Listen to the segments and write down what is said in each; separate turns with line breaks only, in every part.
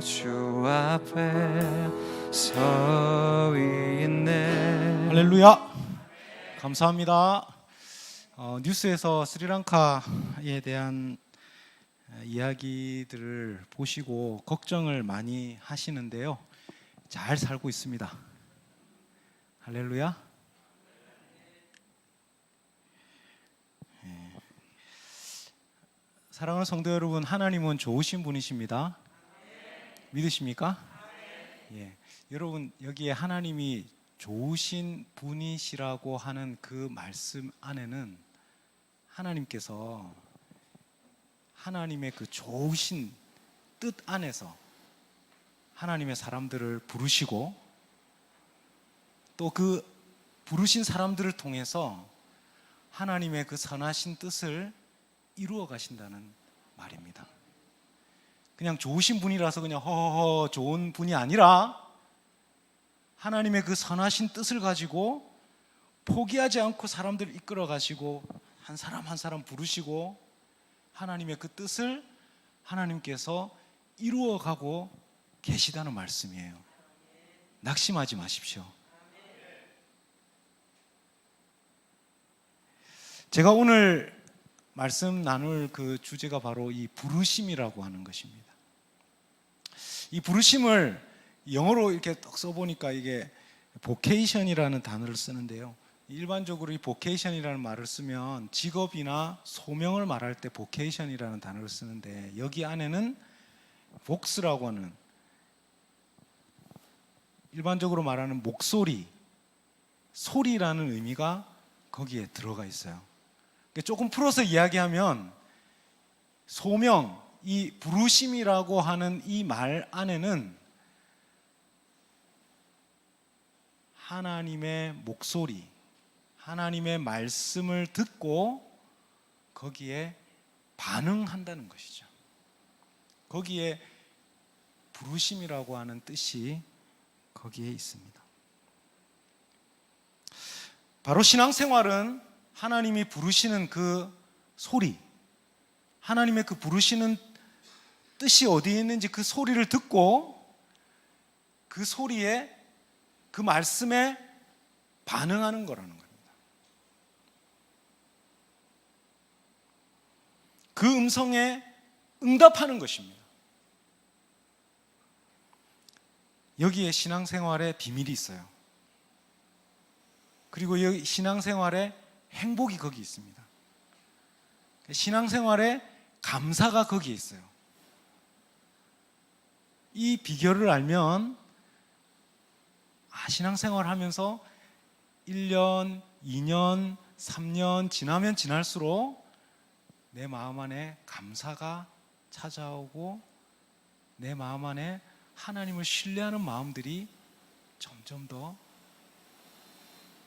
주 앞에 서 있네.
할렐루야. 감사합니다. 뉴스에서 스리랑카에 대한 이야기들을 보시고 걱정을 많이 하시는데요, 잘 살고 있습니다. 할렐루야. 사랑하는 성도 여러분, 하나님은 좋으신 분이십니다. 믿으십니까? 예. 여러분, 여기에 하나님이 좋으신 분이시라고 하는 그 말씀 안에는 하나님께서 하나님의 그 좋으신 뜻 안에서 하나님의 사람들을 부르시고 또 그 부르신 사람들을 통해서 하나님의 그 선하신 뜻을 이루어 가신다는 말입니다. 그냥 좋으신 분이라서 그냥 허허허 좋은 분이 아니라 하나님의 그 선하신 뜻을 가지고 포기하지 않고 사람들을 이끌어 가시고 한 사람 한 사람 부르시고 하나님의 그 뜻을 하나님께서 이루어 가고 계시다는 말씀이에요. 낙심하지 마십시오. 제가 오늘 말씀 나눌 그 주제가 바로 이 부르심이라고 하는 것입니다. 이 부르심을 영어로 이렇게 딱 써보니까 이게 vocation이라는 단어를 쓰는데요, 일반적으로 이 vocation이라는 말을 쓰면 직업이나 소명을 말할 때 vocation이라는 단어를 쓰는데, 여기 안에는 vox라고 하는 일반적으로 말하는 목소리, 소리라는 의미가 거기에 들어가 있어요. 조금 풀어서 이야기하면 소명, 이 부르심이라고 하는 이 말 안에는 하나님의 목소리, 하나님의 말씀을 듣고 거기에 반응한다는 것이죠. 거기에 부르심이라고 하는 뜻이 거기에 있습니다. 바로 신앙생활은 하나님이 부르시는 그 소리, 하나님의 그 부르시는 뜻이 어디에 있는지 그 소리를 듣고 그 소리에, 그 말씀에 반응하는 거라는 겁니다. 그 음성에 응답하는 것입니다. 여기에 신앙생활의 비밀이 있어요. 그리고 여기 신앙생활의 행복이 거기 있습니다. 신앙생활의 감사가 거기에 있어요. 이 비결을 알면 신앙생활 하면서 1년, 2년, 3년 지나면 지날수록 내 마음 안에 감사가 찾아오고 내 마음 안에 하나님을 신뢰하는 마음들이 점점 더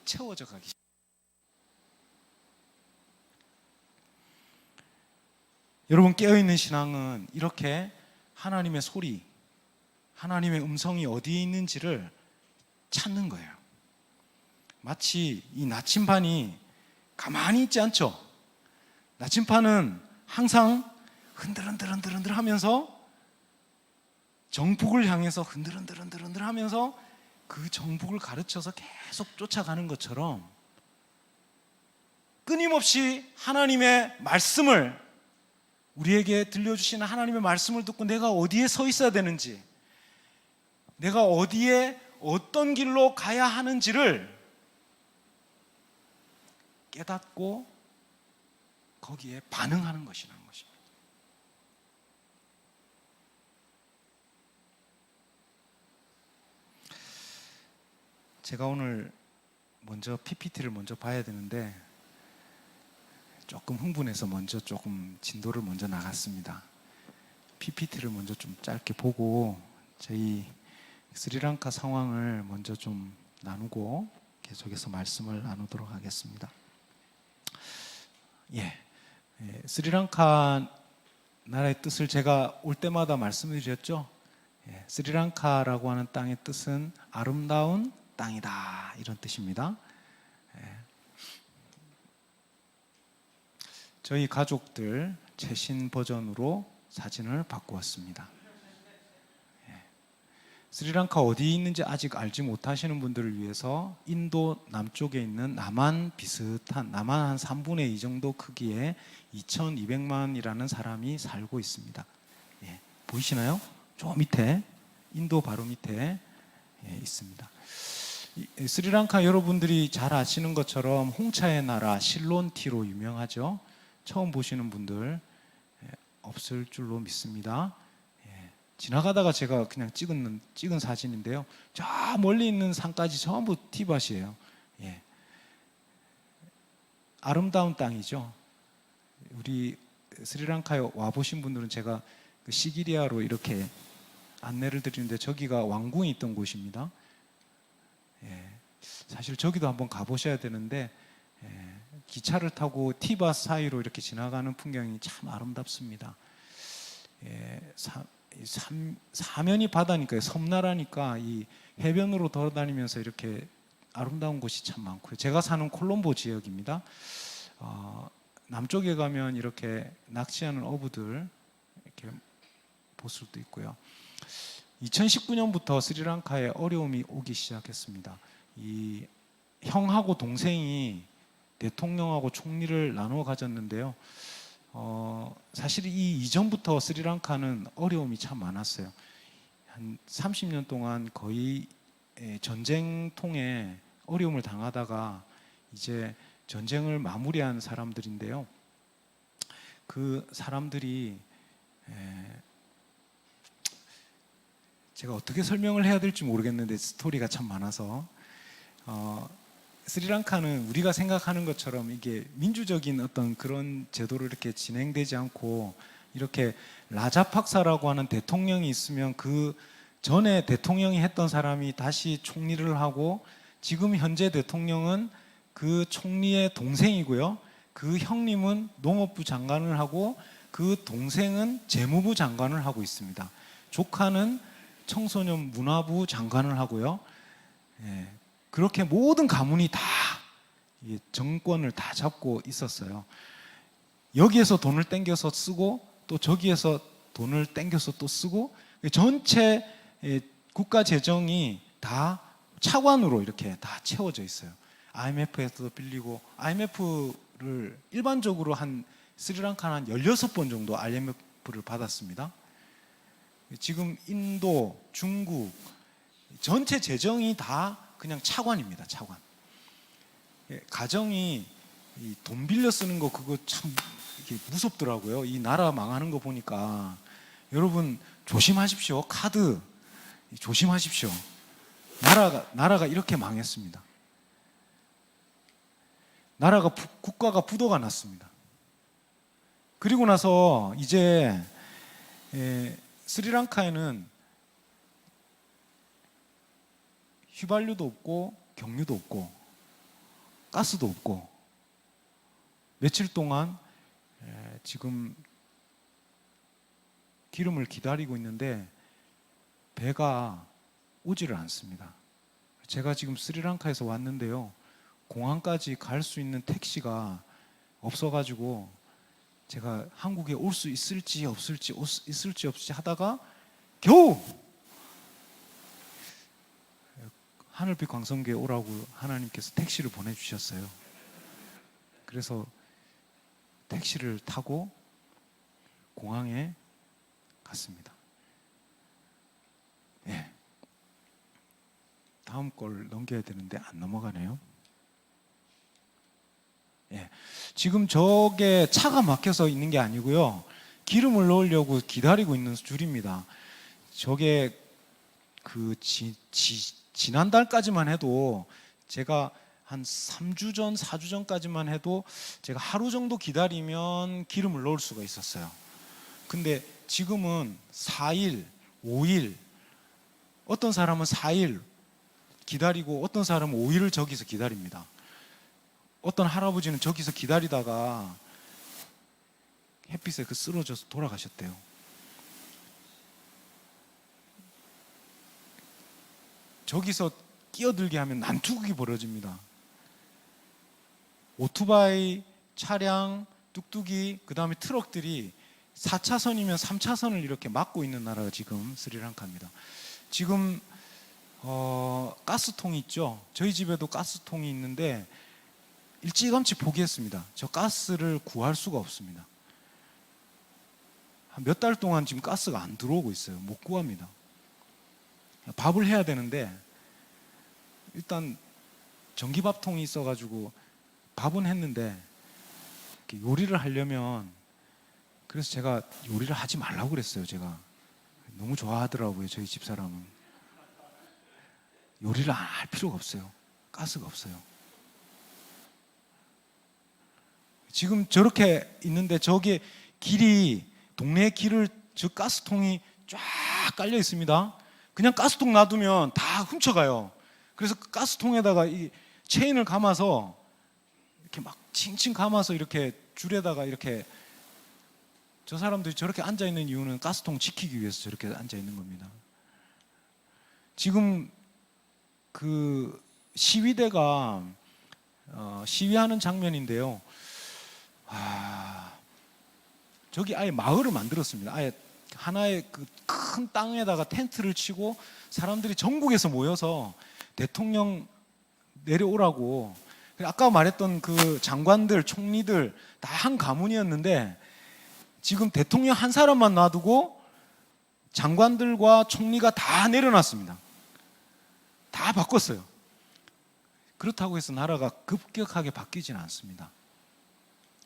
채워져 가기 시작합니다. 여러분, 깨어있는 신앙은 이렇게 하나님의 소리, 하나님의 음성이 어디에 있는지를 찾는 거예요. 마치 이 나침반이 가만히 있지 않죠. 나침반은 항상 흔들흔들 하면서 정북을 향해서 흔들흔들 하면서 그 정북을 가르쳐서 계속 쫓아가는 것처럼 끊임없이 하나님의 말씀을, 우리에게 들려주시는 하나님의 말씀을 듣고 내가 어디에 서 있어야 되는지, 내가 어디에 어떤 길로 가야 하는지를 깨닫고 거기에 반응하는 것이라는 것입니다. 제가 오늘 먼저 PPT를 먼저 봐야 되는데 조금 흥분해서 먼저 조금 진도를 먼저 나갔습니다. PPT를 먼저 좀 짧게 보고 저희 스리랑카 상황을 먼저 좀 나누고 계속해서 말씀을 나누도록 하겠습니다. 스리랑카 나라의 뜻을 제가 올 때마다 말씀을 드렸죠. 스리랑카라고 하는 땅의 뜻은 아름다운 땅이다, 이런 뜻입니다. 저희 가족들 최신 버전으로 사진을 바꾸었습니다. 스리랑카 어디 있는지 아직 알지 못하시는 분들을 위해서 인도 남쪽에 있는 남한 비슷한, 남한 한 3분의 2 정도 크기의 2200만이라는 사람이 살고 있습니다. 예, 보이시나요? 저 밑에, 인도 바로 밑에 있습니다. 스리랑카 여러분들이 잘 아시는 것처럼 홍차의 나라 실론티로 유명하죠. 처음 보시는 분들 없을 줄로 믿습니다. 지나가다가 제가 그냥 찍은 사진인데요. 저 멀리 있는 산까지 전부 티밭이에요. 예. 아름다운 땅이죠. 우리 스리랑카에 와보신 분들은 제가 그 시기리아로 이렇게 안내를 드리는데 저기가 왕궁이 있던 곳입니다. 예. 사실 저기도 한번 가보셔야 되는데 기차를 타고 티밭 사이로 이렇게 지나가는 풍경이 참 아름답습니다. 사면이 바다니까요. 섬나라니까 이 해변으로 돌아다니면서 이렇게 아름다운 곳이 참 많고요. 제가 사는 콜롬보 지역입니다. 남쪽에 가면 이렇게 낚시하는 어부들 이렇게 볼 수도 있고요. 2019년부터 스리랑카에 어려움이 오기 시작했습니다. 이 형하고 동생이 대통령하고 총리를 나누어 가졌는데요. 사실 이 이전부터 스리랑카는 어려움이 참 많았어요. 한 30년 동안 거의 전쟁통에 어려움을 당하다가 이제 전쟁을 마무리한 사람들인데요. 그 사람들이 제가 어떻게 설명을 해야 될지 모르겠는데 스토리가 참 많아서 스리랑카는 우리가 생각하는 것처럼 이게 민주적인 어떤 그런 제도로 이렇게 진행되지 않고 이렇게 라자팍사라고 하는 대통령이 있으면 그 전에 대통령이 했던 사람이 다시 총리를 하고 지금 현재 대통령은 그 총리의 동생이고요. 그 형님은 농업부 장관을 하고 그 동생은 재무부 장관을 하고 있습니다. 조카는 청소년 문화부 장관을 하고요. 그렇게 모든 가문이 다 정권을 다 잡고 있었어요. 여기에서 돈을 땡겨서 쓰고 또 저기에서 돈을 땡겨서 또 쓰고 전체 국가 재정이 다 차관으로 이렇게 다 채워져 있어요. IMF에서도 빌리고 IMF를 일반적으로 한 스리랑카는 한 16번 정도 IMF를 받았습니다. 지금 인도, 중국 전체 재정이 다 그냥 차관입니다. 차관. 가정이 돈 빌려 쓰는 거 그거 참 무섭더라고요. 이 나라 망하는 거 보니까 여러분 조심하십시오. 카드 조심하십시오. 나라가 이렇게 망했습니다. 국가가 부도가 났습니다. 그리고 나서 이제 스리랑카에는 휘발유도 없고 경유도 없고 가스도 없고 며칠 동안 지금 기름을 기다리고 있는데 배가 오지를 않습니다. 제가 지금 스리랑카에서 왔는데요. 공항까지 갈 수 있는 택시가 없어가지고 제가 한국에 올 수 있을지 없을지 하다가 겨우 하늘빛 광성교회 오라고 하나님께서 택시를 보내주셨어요. 그래서 택시를 타고 공항에 갔습니다. 예. 다음 걸 넘겨야 되는데 안 넘어가네요. 예. 지금 저게 차가 막혀서 있는 게 아니고요. 기름을 넣으려고 기다리고 있는 줄입니다. 저게 지난달까지만 해도 제가 한 3주 전, 4주 전까지만 해도 제가 하루 정도 기다리면 기름을 넣을 수가 있었어요. 근데 지금은 4일, 5일, 어떤 사람은 4일 기다리고 어떤 사람은 5일을 저기서 기다립니다. 어떤 할아버지는 저기서 기다리다가 햇빛에 쓰러져서 돌아가셨대요. 저기서 끼어들게 하면 난투극이 벌어집니다. 오토바이, 차량, 뚝뚝이, 그 다음에 트럭들이 4차선이면 3차선을 이렇게 막고 있는 나라가 지금 스리랑카입니다. 지금 가스통 있죠. 저희 집에도 가스통이 있는데 일찌감치 포기했습니다. 저 가스를 구할 수가 없습니다. 한 몇 달 동안 지금 가스가 안 들어오고 있어요. 못 구합니다. 밥을 해야 되는데 일단 전기밥통이 있어가지고 밥은 했는데 요리를 하려면, 그래서 제가 요리를 하지 말라고 그랬어요. 제가 너무 좋아하더라고요. 저희 집사람은. 요리를 할 필요가 없어요. 가스가 없어요. 지금 저렇게 있는데 저게 길이, 동네 길을 저 가스통이 쫙 깔려 있습니다. 그냥 가스통 놔두면 다 훔쳐가요. 그래서 그 가스통에다가 이 체인을 감아서 이렇게 막 칭칭 감아서 이렇게 줄에다가 이렇게, 저 사람들이 저렇게 앉아 있는 이유는 가스통 지키기 위해서 저렇게 앉아 있는 겁니다. 지금 그 시위대가 시위하는 장면인데요. 저기 아예 마을을 만들었습니다. 아예 하나의 그 큰 땅에다가 텐트를 치고 사람들이 전국에서 모여서 대통령 내려오라고. 아까 말했던 그 장관들, 총리들 다 한 가문이었는데 지금 대통령 한 사람만 놔두고 장관들과 총리가 다 내려놨습니다. 다 바꿨어요. 그렇다고 해서 나라가 급격하게 바뀌지는 않습니다.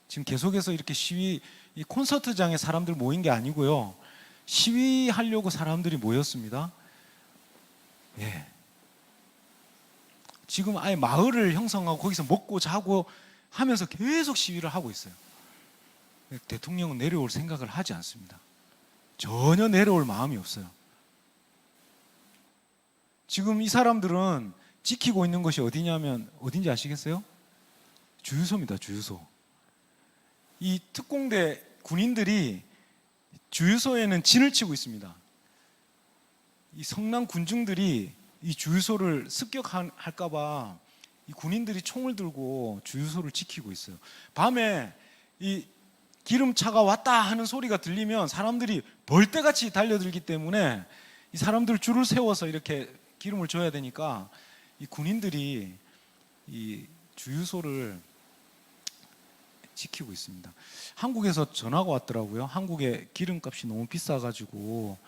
지금 계속해서 이렇게 시위, 이 콘서트장에 사람들 모인 게 아니고요. 시위하려고 사람들이 모였습니다. 예. 지금 아예 마을을 형성하고 거기서 먹고 자고 하면서 계속 시위를 하고 있어요. 대통령은 내려올 생각을 하지 않습니다. 전혀 내려올 마음이 없어요. 지금 이 사람들은 지키고 있는 것이 어디냐면, 어딘지 아시겠어요? 주유소입니다. 주유소. 이 특공대 군인들이 주유소에는 진을 치고 있습니다. 이 성남 군중들이 이 주유소를 습격할까봐 이 군인들이 총을 들고 주유소를 지키고 있어요. 밤에 이 기름차가 왔다 하는 소리가 들리면 사람들이 벌떼같이 달려들기 때문에 이 사람들 줄을 세워서 이렇게 기름을 줘야 되니까 이 군인들이 이 주유소를 지키고 있습니다. 한국에서 전화가 왔더라고요. 한국의 기름값이 너무 비싸가지고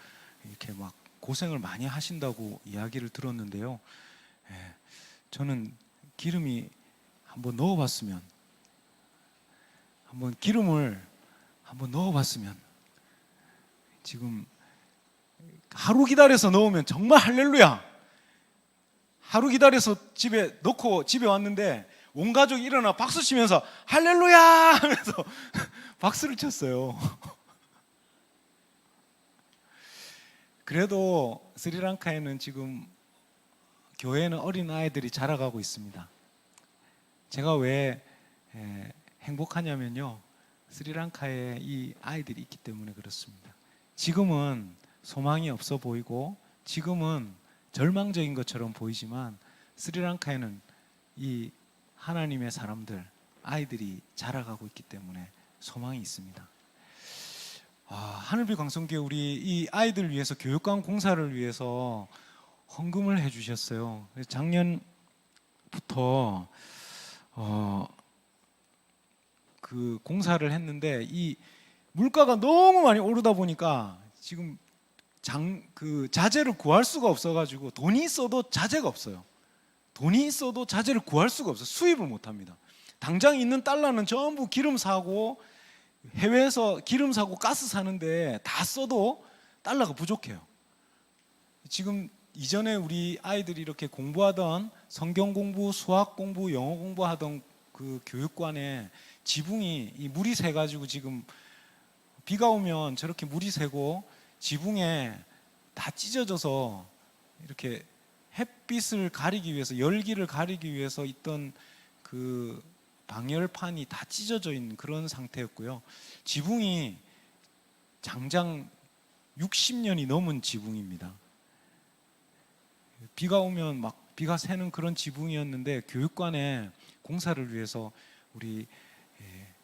이렇게 막 고생을 많이 하신다고 이야기를 들었는데요. 저는 기름이 한번 넣어봤으면, 한번 기름을 한번 넣어봤으면, 지금 하루 기다려서 넣으면 정말 할렐루야. 하루 기다려서 집에 넣고 집에 왔는데 온 가족이 일어나 박수 치면서 할렐루야 하면서 박수를 쳤어요. 그래도 스리랑카에는 지금 교회에는 어린 아이들이 자라가고 있습니다. 제가 왜 행복하냐면요, 스리랑카에 이 아이들이 있기 때문에 그렇습니다. 지금은 소망이 없어 보이고 지금은 절망적인 것처럼 보이지만 스리랑카에는 이 하나님의 사람들, 아이들이 자라가고 있기 때문에 소망이 있습니다. 하늘빛 광성교회 우리 이 아이들 위해서 교육관 공사를 위해서 헌금을 해주셨어요. 작년부터 그 공사를 했는데 이 물가가 너무 많이 오르다 보니까 지금 그 자재를 구할 수가 없어가지고 돈이 있어도 자재가 없어요. 돈이 있어도 자재를 구할 수가 없어요. 수입을 못합니다. 당장 있는 달러는 전부 기름 사고 해외에서 기름 사고 가스 사는데 다 써도 달러가 부족해요. 지금 이전에 우리 아이들이 이렇게 공부하던 성경 공부, 수학 공부, 영어 공부하던 그 교육관에 지붕이 이 물이 새가지고 지금 비가 오면 저렇게 물이 새고 지붕에 다 찢어져서 이렇게 햇빛을 가리기 위해서, 열기를 가리기 위해서 있던 그 방열판이 다 찢어져 있는 그런 상태였고요. 지붕이 장장 60년이 넘은 지붕입니다. 비가 오면 막 비가 새는 그런 지붕이었는데 교육관에 공사를 위해서 우리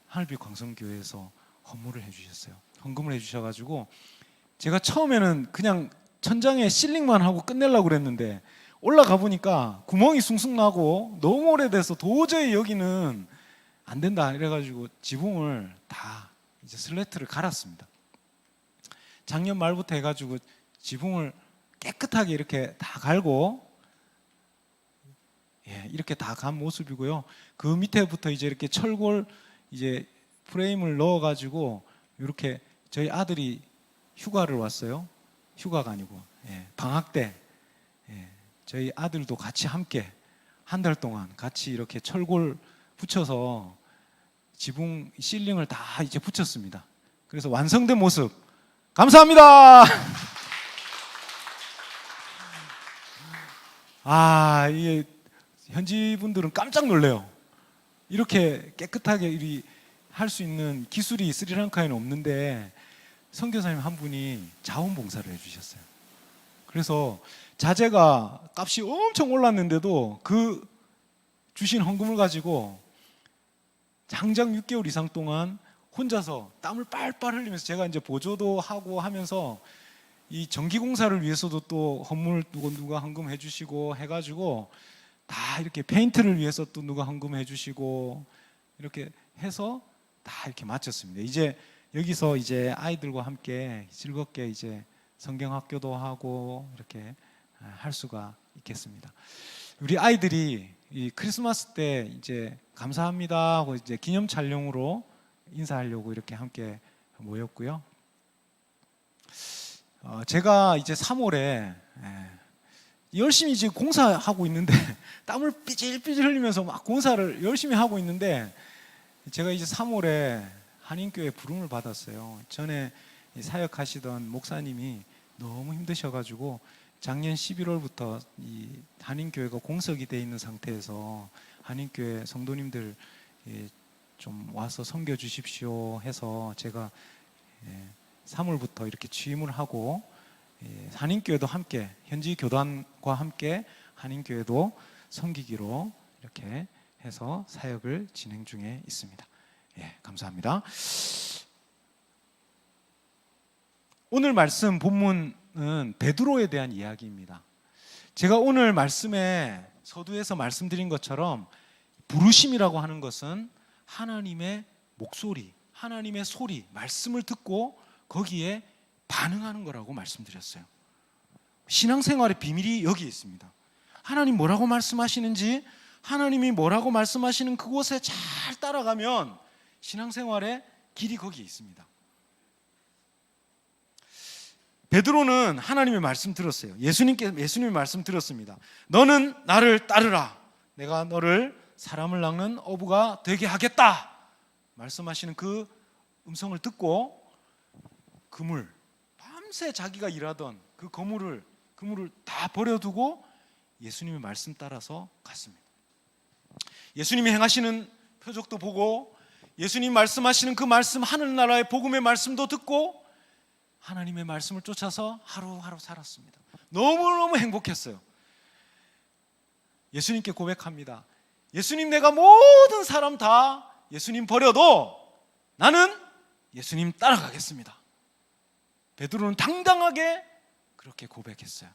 하늘빛 광성교회에서 헌물을 해주셨어요. 헌금을 해주셔가지고 제가 처음에는 그냥 천장에 실링만 하고 끝내려고 그랬는데 올라가 보니까 구멍이 숭숭 나고 너무 오래돼서 도저히 여기는 안 된다 이래가지고 지붕을 다 이제 슬래트를 갈았습니다. 작년 말부터 해가지고 지붕을 깨끗하게 이렇게 다 갈고 이렇게 다 간 모습이고요. 그 밑에부터 이제 이렇게 철골 이제 프레임을 넣어가지고 이렇게 저희 아들이 휴가를 왔어요. 휴가가 아니고 방학 때 저희 아들도 같이 함께 한 달 동안 같이 이렇게 철골 붙여서 지붕 실링을 다 이제 붙였습니다. 그래서 완성된 모습 감사합니다. 이게 현지 분들은 깜짝 놀래요. 이렇게 깨끗하게 할 수 있는 기술이 스리랑카에는 없는데 선교사님 한 분이 자원봉사를 해주셨어요. 그래서 자재가 값이 엄청 올랐는데도 그 주신 헌금을 가지고 장장 6개월 이상 동안 혼자서 땀을 빨빨 흘리면서 제가 이제 보조도 하고 하면서 이 전기공사를 위해서도 또 헌물 누가 헌금해 주시고 해가지고 다 이렇게 페인트를 위해서 또 누가 헌금해 주시고 이렇게 해서 다 이렇게 마쳤습니다. 이제 여기서 이제 아이들과 함께 즐겁게 이제 성경학교도 하고 이렇게 할 수가 있겠습니다. 우리 아이들이 이 크리스마스 때 이제 감사합니다 하고 이제 기념 촬영으로 인사하려고 이렇게 함께 모였고요. 제가 이제 3월에 열심히 지금 공사하고 있는데 땀을 삐질삐질 흘리면서 막 공사를 열심히 하고 있는데 제가 이제 3월에 한인교회 부름을 받았어요. 전에 사역하시던 목사님이 너무 힘드셔가지고 작년 11월부터 이 한인교회가 공석이 돼 있는 상태에서 한인교회 성도님들 좀 와서 섬겨 주십시오 해서 제가 3월부터 이렇게 취임을 하고 한인교회도 함께 현지 교단과 함께 한인교회도 섬기기로 이렇게 해서 사역을 진행 중에 있습니다. 감사합니다. 오늘 말씀 본문은 베드로에 대한 이야기입니다. 제가 오늘 말씀에 서두에서 말씀드린 것처럼 부르심이라고 하는 것은 하나님의 목소리, 하나님의 소리, 말씀을 듣고 거기에 반응하는 거라고 말씀드렸어요. 신앙생활의 비밀이 여기에 있습니다. 하나님 뭐라고 말씀하시는지, 하나님이 뭐라고 말씀하시는 그곳에 잘 따라가면 신앙생활의 길이 거기에 있습니다. 베드로는 하나님의 말씀 들었어요. 예수님의 말씀 들었습니다. 너는 나를 따르라. 내가 너를 사람을 낚는 어부가 되게 하겠다. 말씀하시는 그 음성을 듣고 그물, 밤새 자기가 일하던 그 그물을 다 버려두고 예수님의 말씀 따라서 갔습니다. 예수님이 행하시는 표적도 보고 예수님 말씀하시는 그 말씀, 하늘나라의 복음의 말씀도 듣고 하나님의 말씀을 쫓아서 하루하루 살았습니다. 너무너무 행복했어요. 예수님께 고백합니다. 예수님, 내가 모든 사람 다 예수님 버려도 나는 예수님 따라가겠습니다. 베드로는 당당하게 그렇게 고백했어요.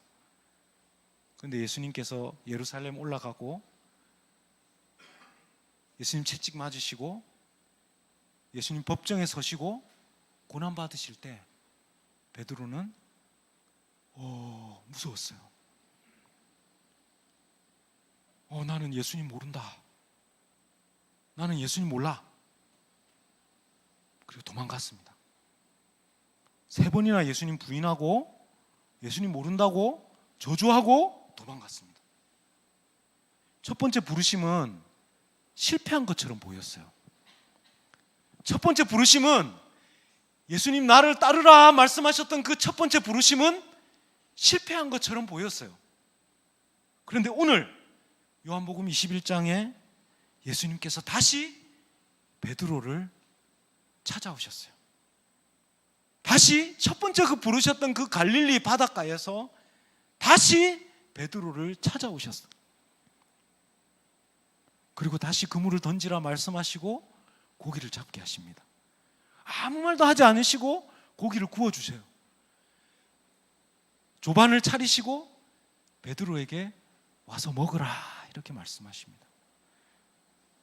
그런데 예수님께서 예루살렘 올라가고 예수님 채찍 맞으시고 예수님 법정에 서시고 고난 받으실 때 베드로는 무서웠어요. 나는 예수님 모른다. 나는 예수님 몰라. 그리고 도망갔습니다. 3번이나 예수님 부인하고 예수님 모른다고 저주하고 도망갔습니다. 첫 번째 부르심은 실패한 것처럼 보였어요. 첫 번째 부르심은 예수님 나를 따르라 말씀하셨던 그 첫 번째 부르심은 실패한 것처럼 보였어요. 그런데 오늘 요한복음 21장에 예수님께서 다시 베드로를 찾아오셨어요. 다시 첫 번째 그 부르셨던 그 갈릴리 바닷가에서 다시 베드로를 찾아오셨어요. 그리고 다시 그물을 던지라 말씀하시고 고기를 잡게 하십니다. 아무 말도 하지 않으시고 고기를 구워주세요. 조반을 차리시고 베드로에게 와서 먹으라 이렇게 말씀하십니다.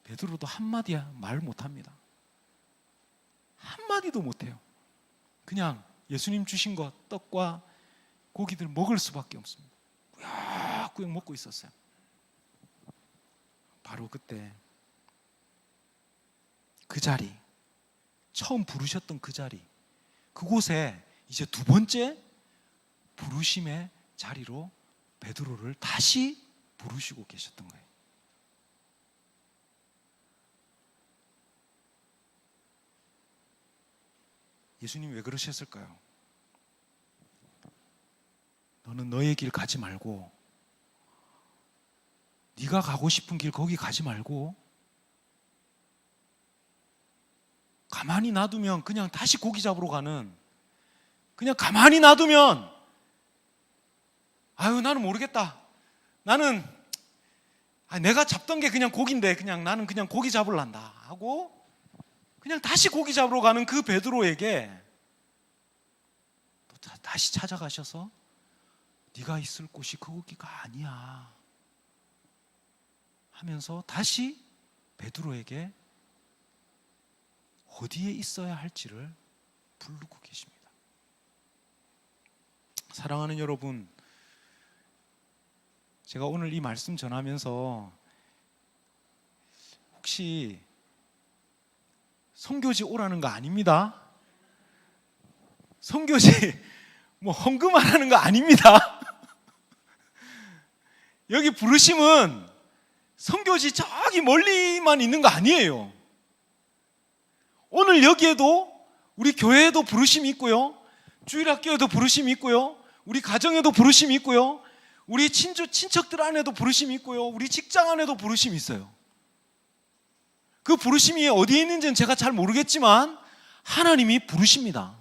베드로도 한마디 말 못합니다. 한마디도 못해요. 그냥 예수님 주신 것 떡과 고기들 먹을 수밖에 없습니다. 꾸역꾸역 먹고 있었어요. 바로 그때 그 자리, 처음 부르셨던 그 자리, 그곳에 이제 두 번째 부르심의 자리로 베드로를 다시 부르시고 계셨던 거예요. 예수님 왜 그러셨을까요? 너는 너의 길 가지 말고, 네가 가고 싶은 길 거기 가지 말고, 가만히 놔두면 그냥 다시 고기 잡으러 가는, 그냥 가만히 놔두면 아유 나는 모르겠다, 나는 내가 잡던 게 그냥 고기인데 그냥 나는 그냥 고기 잡으란다 하고 그냥 다시 고기 잡으러 가는 그 베드로에게 또 다시 찾아가셔서 네가 있을 곳이 거기가 아니야 하면서 다시 베드로에게 어디에 있어야 할지를 부르고 계십니다. 사랑하는 여러분, 제가 오늘 이 말씀 전하면서 혹시 선교지 오라는 거 아닙니다. 선교지 뭐 헌금하라는 거 아닙니다. 여기 부르심은 선교지 저기 멀리만 있는 거 아니에요. 오늘 여기에도 우리 교회에도 부르심이 있고요, 주일학교에도 부르심이 있고요, 우리 가정에도 부르심이 있고요, 우리 친척들 안에도 부르심이 있고요, 우리 직장 안에도 부르심이 있어요. 그 부르심이 어디에 있는지는 제가 잘 모르겠지만 하나님이 부르십니다.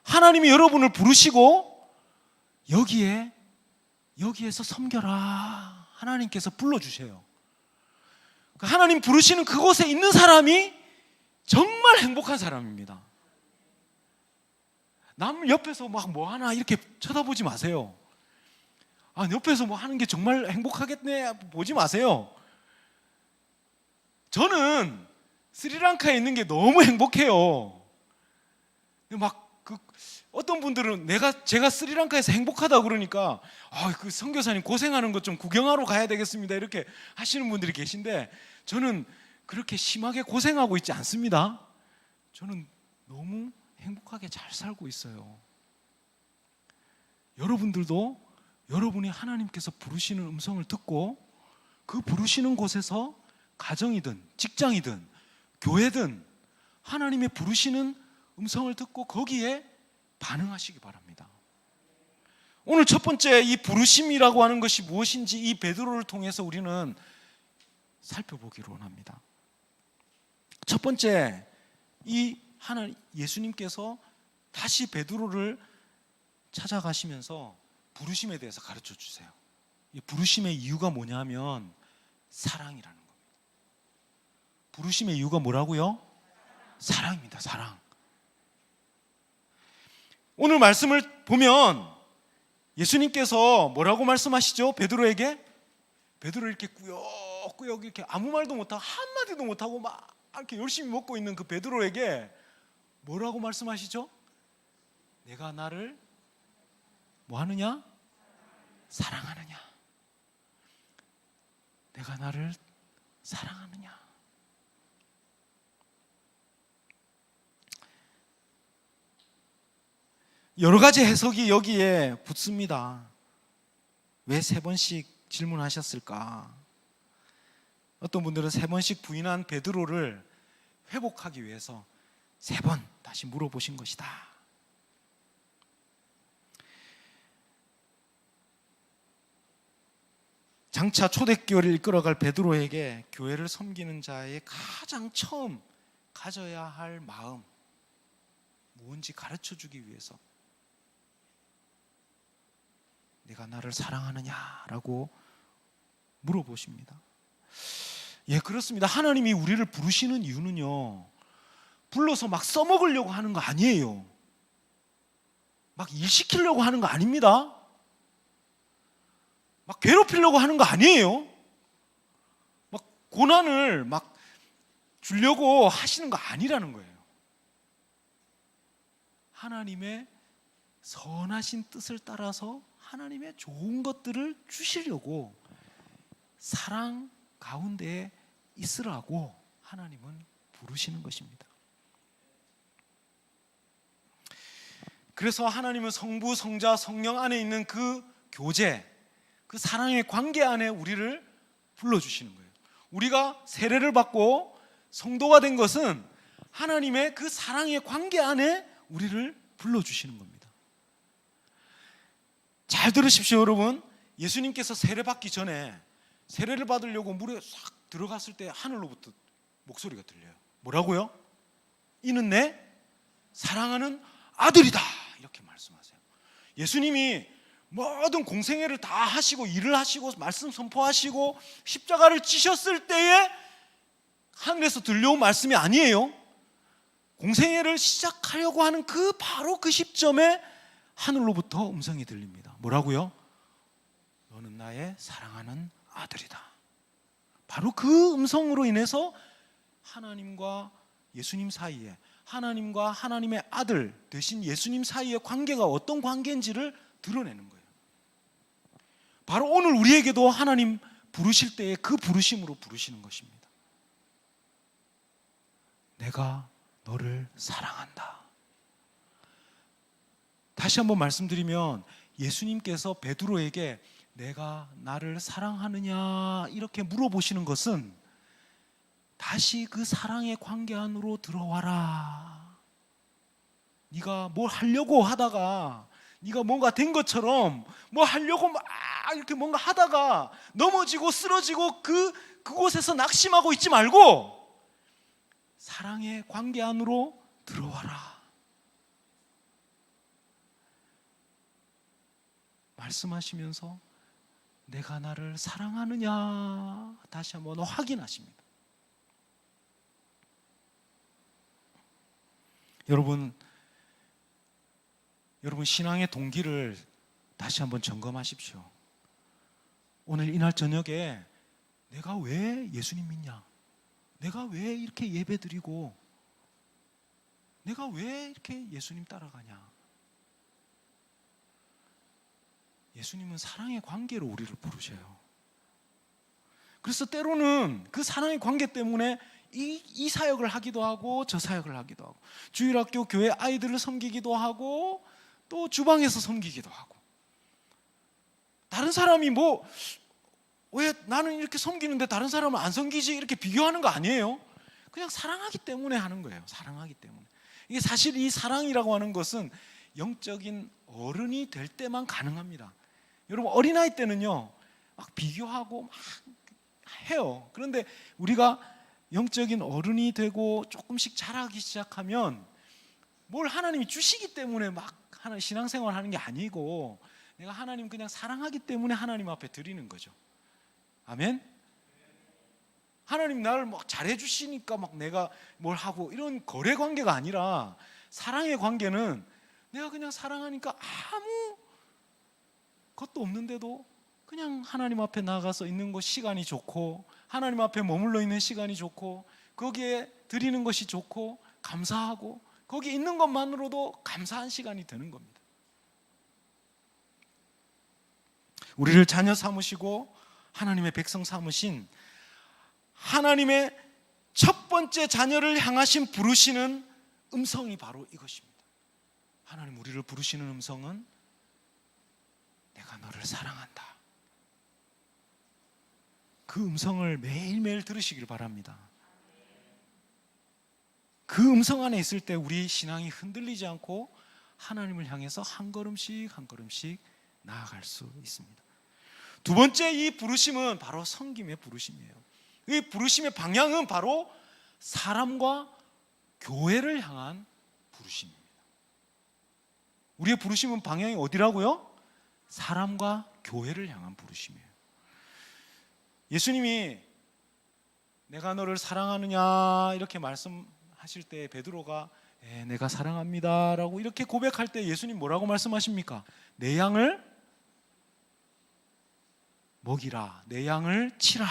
하나님이 여러분을 부르시고 여기에서 섬겨라 하나님께서 불러주세요. 하나님 부르시는 그곳에 있는 사람이 정말 행복한 사람입니다. 남 옆에서 막 뭐 하나 이렇게 쳐다보지 마세요. 옆에서 뭐 하는 게 정말 행복하겠네 보지 마세요. 저는 스리랑카에 있는 게 너무 행복해요. 어떤 분들은 제가 스리랑카에서 행복하다 그러니까 그 선교사님 고생하는 것 좀 구경하러 가야 되겠습니다 이렇게 하시는 분들이 계신데, 저는 그렇게 심하게 고생하고 있지 않습니다. 저는 너무 행복하게 잘 살고 있어요. 여러분들도 여러분이 하나님께서 부르시는 음성을 듣고 그 부르시는 곳에서 가정이든 직장이든 교회든 하나님의 부르시는 음성을 듣고 거기에 반응하시기 바랍니다. 오늘 첫 번째 이 부르심이라고 하는 것이 무엇인지 이 베드로를 통해서 우리는 살펴보기로 원합니다. 첫 번째, 예수님께서 다시 베드로를 찾아가시면서 부르심에 대해서 가르쳐 주세요. 이 부르심의 이유가 뭐냐면 사랑이라는 겁니다. 부르심의 이유가 뭐라고요? 사랑입니다. 사랑. 오늘 말씀을 보면 예수님께서 뭐라고 말씀하시죠? 베드로에게? 베드로 이렇게 꾸역꾸역 이렇게 아무 말도 못하고 한마디도 못하고 막 이렇게 열심히 먹고 있는 그 베드로에게 뭐라고 말씀하시죠? 내가 나를 뭐 하느냐? 사랑하느냐? 내가 나를 사랑하느냐? 여러 가지 해석이 여기에 붙습니다. 왜 3번씩 질문하셨을까? 어떤 분들은 3번씩 부인한 베드로를 회복하기 위해서 3번 다시 물어보신 것이다. 장차 초대교회를 이끌어갈 베드로에게 교회를 섬기는 자의 가장 처음 가져야 할 마음 무엇인지 가르쳐주기 위해서 내가 나를 사랑하느냐라고 물어보십니다. 예, 그렇습니다. 하나님이 우리를 부르시는 이유는요, 불러서 막 써먹으려고 하는 거 아니에요. 막 일시키려고 하는 거 아닙니다. 막 괴롭히려고 하는 거 아니에요. 막 고난을 막 주려고 하시는 거 아니라는 거예요. 하나님의 선하신 뜻을 따라서 하나님의 좋은 것들을 주시려고 사랑 가운데에 있으라고 하나님은 부르시는 것입니다. 그래서 하나님은 성부, 성자, 성령 안에 있는 그 교제, 그 사랑의 관계 안에 우리를 불러주시는 거예요. 우리가 세례를 받고 성도가 된 것은 하나님의 그 사랑의 관계 안에 우리를 불러주시는 겁니다. 잘 들으십시오, 여러분. 예수님께서 세례 받기 전에 세례를 받으려고 물에 싹 들어갔을 때 하늘로부터 목소리가 들려요. 뭐라고요? 이는 내 사랑하는 아들이다, 이렇게 말씀하세요. 예수님이 모든 공생애를 다 하시고 일을 하시고 말씀 선포하시고 십자가를 지셨을 때에 하늘에서 들려온 말씀이 아니에요. 공생애를 시작하려고 하는 바로 그 시점에 하늘로부터 음성이 들립니다. 뭐라고요? 너는 나의 사랑하는 아들이다. 바로 그 음성으로 인해서 하나님과 예수님 사이에, 하나님과 하나님의 아들 대신 예수님 사이의 관계가 어떤 관계인지를 드러내는 거예요. 바로 오늘 우리에게도 하나님 부르실 때에 그 부르심으로 부르시는 것입니다. 내가 너를 사랑한다. 다시 한번 말씀드리면 예수님께서 베드로에게 내가 나를 사랑하느냐 이렇게 물어보시는 것은 다시 그 사랑의 관계 안으로 들어와라. 네가 뭘 하려고 하다가 네가 뭔가 된 것처럼 뭐 하려고 막 이렇게 뭔가 하다가 넘어지고 쓰러지고 그곳에서 낙심하고 있지 말고 사랑의 관계 안으로 들어와라. 말씀하시면서 내가 나를 사랑하느냐 다시 한번 확인하십니다. 여러분 신앙의 동기를 다시 한번 점검하십시오. 오늘 이날 저녁에 내가 왜 예수님 믿냐? 내가 왜 이렇게 예배드리고 내가 왜 이렇게 예수님 따라가냐? 예수님은 사랑의 관계로 우리를 부르셔요. 그래서 때로는 그 사랑의 관계 때문에 이 사역을 하기도 하고 저 사역을 하기도 하고 주일학교 교회 아이들을 섬기기도 하고 또 주방에서 섬기기도 하고 다른 사람이 왜 나는 이렇게 섬기는데 다른 사람은 안 섬기지 이렇게 비교하는 거 아니에요. 그냥 사랑하기 때문에 하는 거예요. 사랑하기 때문에. 이게 사실 이 사랑이라고 하는 것은 영적인 어른이 될 때만 가능합니다. 여러분 어린아이 때는요 막 비교하고 막 해요. 그런데 우리가 영적인 어른이 되고 조금씩 자라기 시작하면 뭘 하나님이 주시기 때문에 막 하는 신앙생활 하는 게 아니고 내가 하나님 그냥 사랑하기 때문에 하나님 앞에 드리는 거죠. 아멘. 하나님 나를 막 잘해 주시니까 막 내가 뭘 하고 이런 거래 관계가 아니라 사랑의 관계는 내가 그냥 사랑하니까 아무 것도 없는데도 그냥 하나님 앞에 나가서 있는 것 시간이 좋고 하나님 앞에 머물러 있는 시간이 좋고 거기에 드리는 것이 좋고 감사하고 거기 있는 것만으로도 감사한 시간이 되는 겁니다. 우리를 자녀 삼으시고 하나님의 백성 삼으신 하나님의 첫 번째 자녀를 향하신 부르시는 음성이 바로 이것입니다. 하나님 우리를 부르시는 음성은 내가 너를 사랑한다. 그 음성을 매일매일 들으시길 바랍니다. 그 음성 안에 있을 때 우리 신앙이 흔들리지 않고 하나님을 향해서 한 걸음씩 한 걸음씩 나아갈 수 있습니다. 두 번째 이 부르심은 바로 섬김의 부르심이에요. 이 부르심의 방향은 바로 사람과 교회를 향한 부르심입니다. 우리의 부르심은 방향이 어디라고요? 사람과 교회를 향한 부르심이에요. 예수님이 내가 너를 사랑하느냐 이렇게 말씀하실 때 베드로가 내가 사랑합니다 라고 이렇게 고백할 때 예수님 뭐라고 말씀하십니까? 내 양을 먹이라, 내 양을 치라,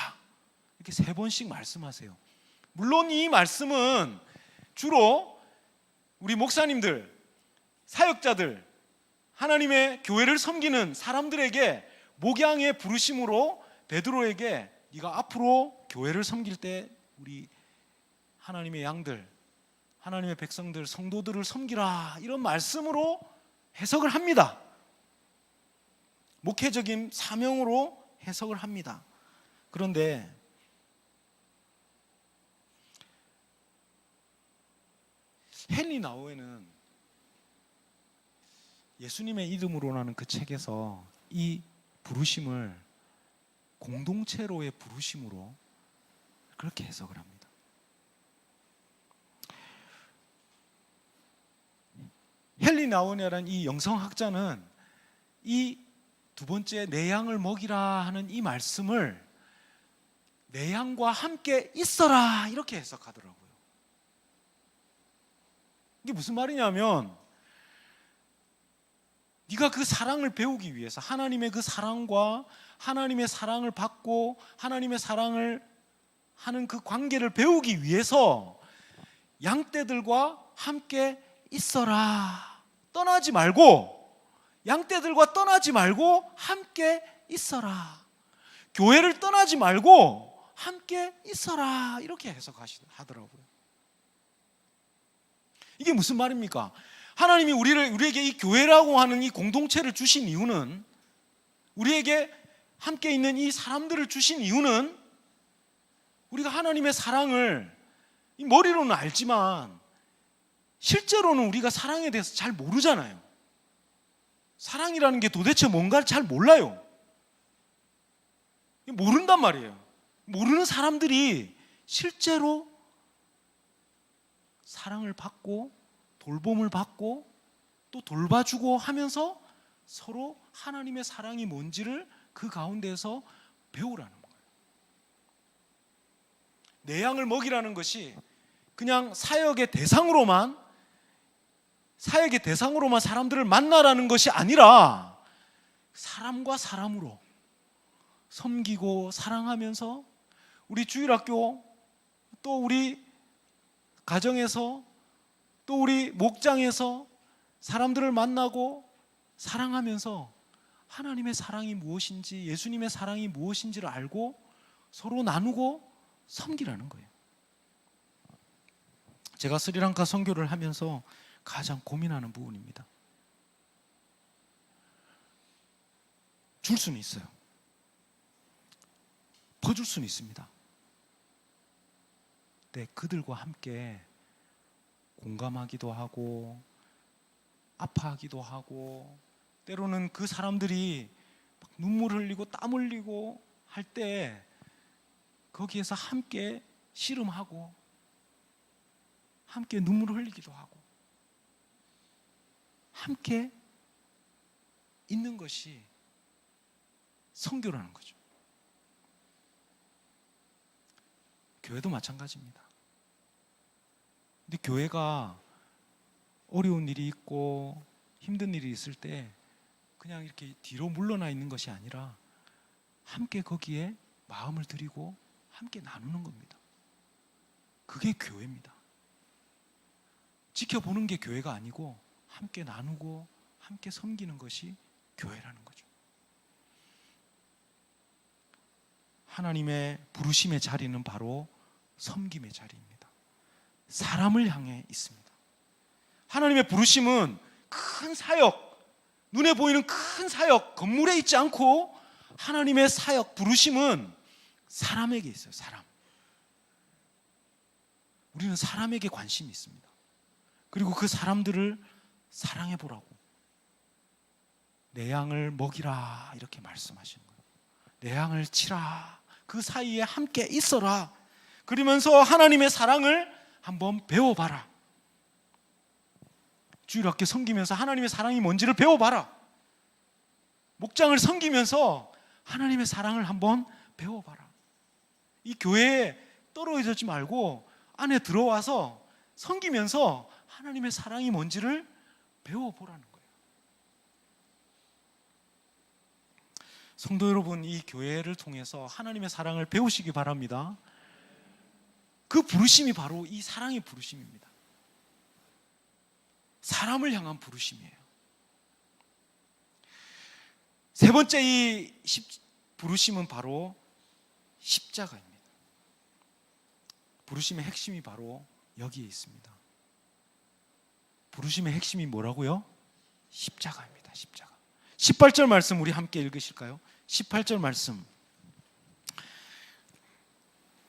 이렇게 3번씩 말씀하세요. 물론 이 말씀은 주로 우리 목사님들, 사역자들, 하나님의 교회를 섬기는 사람들에게 목양의 부르심으로 베드로에게 네가 앞으로 교회를 섬길 때 우리 하나님의 양들, 하나님의 백성들, 성도들을 섬기라, 이런 말씀으로 해석을 합니다. 목회적인 사명으로 해석을 합니다. 그런데 헨리 나우에는 예수님의 이름으로라는 그 책에서 이 부르심을 공동체로의 부르심으로 그렇게 해석을 합니다. 헨리 나우에라는 이 영성학자는 이 2번째 내 양을 먹이라 하는 이 말씀을 내 양과 함께 있어라 이렇게 해석하더라고요. 이게 무슨 말이냐면 네가 그 사랑을 배우기 위해서, 하나님의 그 사랑과 하나님의 사랑을 받고 하나님의 사랑을 하는 그 관계를 배우기 위해서 양떼들과 함께 있어라. 떠나지 말고, 양떼들과 떠나지 말고 함께 있어라. 교회를 떠나지 말고 함께 있어라. 이렇게 해석하더라고요. 이게 무슨 말입니까? 하나님이 우리에게 이 교회라고 하는 이 공동체를 주신 이유는, 우리에게 함께 있는 이 사람들을 주신 이유는, 우리가 하나님의 사랑을 이 머리로는 알지만 실제로는 우리가 사랑에 대해서 잘 모르잖아요. 사랑이라는 게 도대체 뭔가를 잘 몰라요. 모른단 말이에요. 모르는 사람들이 실제로 사랑을 받고 돌봄을 받고 또 돌봐주고 하면서 서로 하나님의 사랑이 뭔지를 그 가운데에서 배우라는 거예요. 내 양을 먹이라는 것이 그냥 사역의 대상으로만 사람들을 만나라는 것이 아니라 사람과 사람으로 섬기고 사랑하면서 우리 주일학교, 또 우리 가정에서, 또 우리 목장에서 사람들을 만나고 사랑하면서 하나님의 사랑이 무엇인지, 예수님의 사랑이 무엇인지를 알고 서로 나누고 섬기라는 거예요. 제가 스리랑카 선교를 하면서 가장 고민하는 부분입니다. 줄 수는 있어요. 퍼줄 수는 있습니다. 근데 그들과 함께 공감하기도 하고 아파하기도 하고, 때로는 그 사람들이 막 눈물 흘리고 땀 흘리고 할 때 거기에서 함께 씨름하고 함께 눈물을 흘리기도 하고 함께 있는 것이 선교라는 거죠. 교회도 마찬가지입니다. 근데 교회가 어려운 일이 있고 힘든 일이 있을 때 그냥 이렇게 뒤로 물러나 있는 것이 아니라 함께 거기에 마음을 들이고 함께 나누는 겁니다. 그게 교회입니다. 지켜보는 게 교회가 아니고 함께 나누고 함께 섬기는 것이 교회라는 거죠. 하나님의 부르심의 자리는 바로 섬김의 자리입니다. 사람을 향해 있습니다. 하나님의 부르심은 큰 사역, 눈에 보이는 큰 사역, 건물에 있지 않고 하나님의 사역, 부르심은 사람에게 있어요. 사람. 우리는 사람에게 관심이 있습니다. 그리고 그 사람들을 사랑해 보라고, 내 양을 먹이라 이렇게 말씀하시는 거예요. 내 양을 치라, 그 사이에 함께 있어라. 그러면서 하나님의 사랑을 한번 배워봐라. 주일학교 섬기면서 하나님의 사랑이 뭔지를 배워봐라. 목장을 섬기면서 하나님의 사랑을 한번 배워봐라. 이 교회에 떨어지지 말고 안에 들어와서 섬기면서 하나님의 사랑이 뭔지를 배워보라는 거예요. 성도 여러분, 이 교회를 통해서 하나님의 사랑을 배우시기 바랍니다. 그 부르심이 바로 이 사랑의 부르심입니다. 사람을 향한 부르심이에요. 세 번째 이 부르심은 바로 십자가입니다. 부르심의 핵심이 바로 여기에 있습니다. 부르심의 핵심이 뭐라고요? 십자가입니다. 십자가. 18절 말씀 우리 함께 읽으실까요? 18절 말씀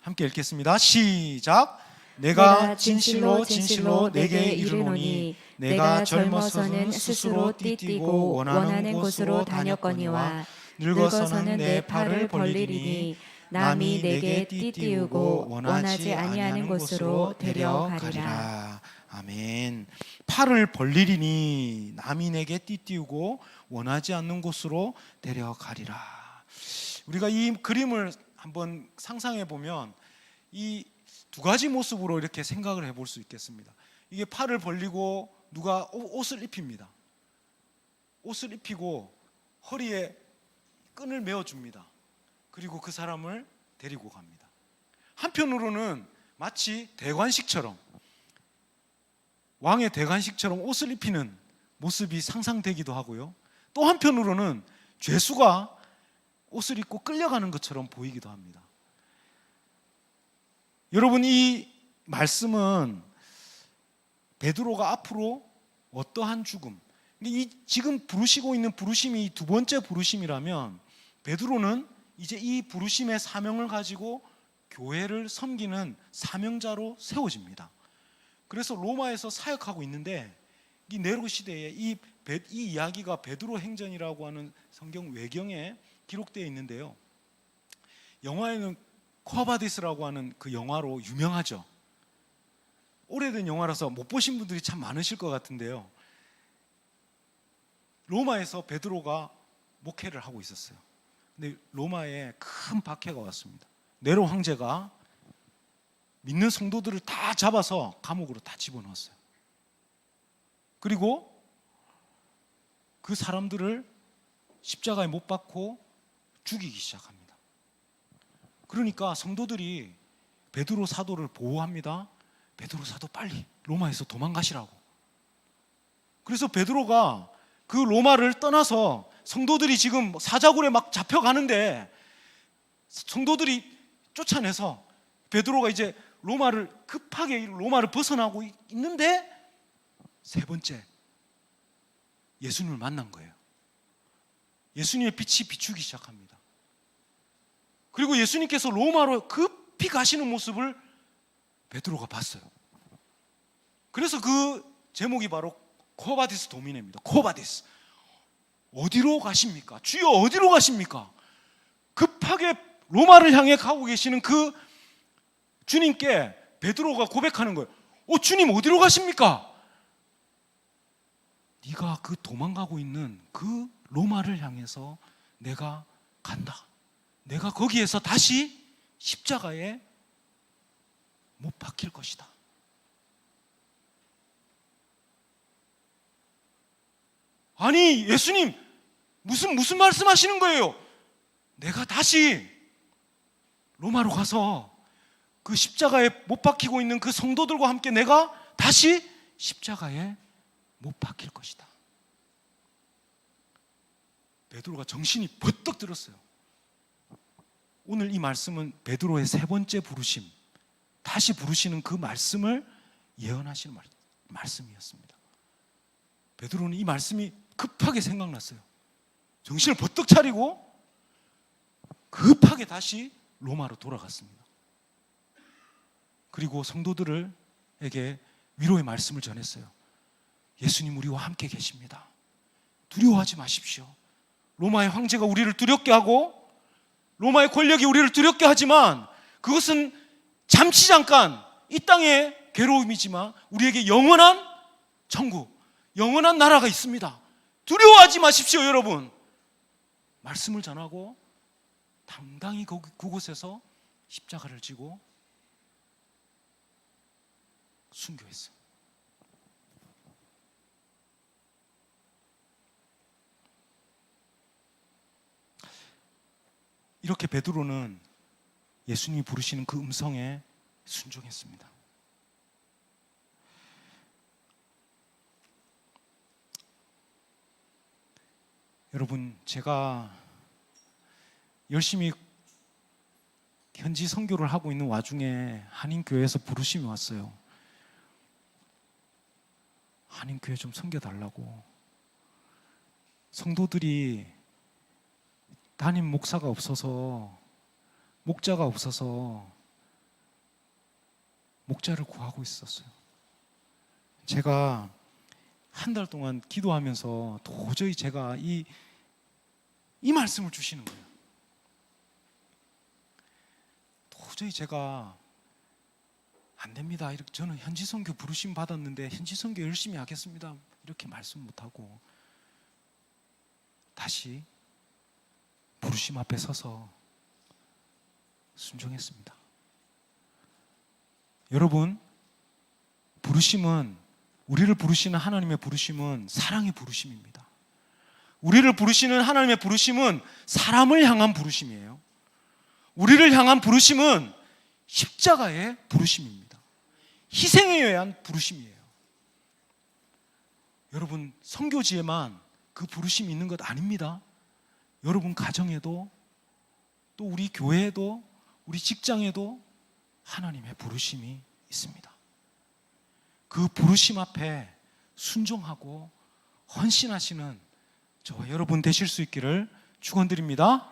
함께 읽겠습니다. 시작. 내가 진실로 진실로 내게 이르노니 내가 젊어서는 스스로 띠띠고 원하는 곳으로 다녔거니와 늙어서는 내 팔을 벌리리니 남이 내게 띠띠우고 원하지 아니하는 곳으로 데려가리라. 아멘. 팔을 벌리리니 남이 내게 띠띠우고 원하지 않는 곳으로 데려가리라. 우리가 이 그림을 한번 상상해 보면 이 두 가지 모습으로 이렇게 생각을 해볼 수 있겠습니다. 이게 팔을 벌리고 누가 옷을 입힙니다. 옷을 입히고 허리에 끈을 메어줍니다. 그리고 그 사람을 데리고 갑니다. 한편으로는 마치 대관식처럼, 왕의 대관식처럼 옷을 입히는 모습이 상상되기도 하고요. 또 한편으로는 죄수가 옷을 입고 끌려가는 것처럼 보이기도 합니다. 여러분, 이 말씀은 베드로가 앞으로 어떠한 죽음, 이 지금 부르시고 있는 부르심이 두 번째 부르심이라면 베드로는 이제 이 부르심의 사명을 가지고 교회를 섬기는 사명자로 세워집니다. 그래서 로마에서 사역하고 있는데 이 네로 시대에 이 이야기가 베드로 행전이라고 하는 성경 외경에 기록되어 있는데요. 영화에는 쿼바디스라고 하는 그 영화로 유명하죠. 오래된 영화라서 못 보신 분들이 참 많으실 것 같은데요. 로마에서 베드로가 목회를 하고 있었어요. 근데 로마에 큰 박해가 왔습니다. 네로 황제가 믿는 성도들을 다 잡아서 감옥으로 다 집어넣었어요. 그리고 그 사람들을 십자가에 못 박고 죽이기 시작합니다. 그러니까 성도들이 베드로 사도를 보호합니다. 베드로 사도 빨리 로마에서 도망가시라고. 그래서 베드로가 그 로마를 떠나서 성도들이 지금 사자굴에 막 잡혀가는데 성도들이 쫓아내서 베드로가 이제 로마를 급하게 로마를 벗어나고 있는데 세 번째 예수님을 만난 거예요. 예수님의 빛이 비추기 시작합니다. 그리고 예수님께서 로마로 급히 가시는 모습을 베드로가 봤어요. 그래서 그 제목이 바로 코바디스 도미네입니다. 코바디스. 어디로 가십니까? 주여 어디로 가십니까? 급하게 로마를 향해 가고 계시는 그 주님께 베드로가 고백하는 거예요. 주님 어디로 가십니까? 네가 그 도망가고 있는 그 로마를 향해서 내가 간다. 내가 거기에서 다시 십자가에 못 박힐 것이다. 아니 예수님 무슨 말씀하시는 거예요? 내가 다시 로마로 가서 그 십자가에 못 박히고 있는 그 성도들과 함께 내가 다시 십자가에 못 박힐 것이다. 베드로가 정신이 번뜩 들었어요. 오늘 이 말씀은 베드로의 세 번째 부르심, 다시 부르시는 그 말씀을 예언하시는 말씀이었습니다. 베드로는 이 말씀이 급하게 생각났어요. 정신을 번뜩 차리고 급하게 다시 로마로 돌아갔습니다. 그리고 성도들에게 위로의 말씀을 전했어요. 예수님 우리와 함께 계십니다. 두려워하지 마십시오. 로마의 황제가 우리를 두렵게 하고 로마의 권력이 우리를 두렵게 하지만 그것은 잠시 잠깐 이 땅의 괴로움이지만 우리에게 영원한 천국, 영원한 나라가 있습니다. 두려워하지 마십시오 여러분. 말씀을 전하고 당당히 그곳에서 십자가를 지고 순교했어요. 이렇게 베드로는 예수님이 부르시는 그 음성에 순종했습니다. 여러분, 제가 열심히 현지 선교를 하고 있는 와중에 한인교회에서 부르심이 왔어요. 한인교회 좀 섬겨달라고. 성도들이 담임 목사가 없어서, 목자가 없어서 목자를 구하고 있었어요. 제가 한 달 동안 기도하면서 도저히 제가 이 말씀을 주시는 거예요. 도저히 제가 안 됩니다. 이렇게 저는 현지 선교 부르심 받았는데 현지 선교 열심히 하겠습니다. 이렇게 말씀 못하고 다시 부르심 앞에 서서 순종했습니다. 여러분, 부르심은, 우리를 부르시는 하나님의 부르심은 사랑의 부르심입니다. 우리를 부르시는 하나님의 부르심은 사람을 향한 부르심이에요. 우리를 향한 부르심은 십자가의 부르심입니다. 희생에 의한 부르심이에요. 여러분, 선교지에만 그 부르심이 있는 것 아닙니다. 여러분 가정에도, 또 우리 교회에도, 우리 직장에도 하나님의 부르심이 있습니다. 그 부르심 앞에 순종하고 헌신하시는 저와 여러분 되실 수 있기를 축원드립니다.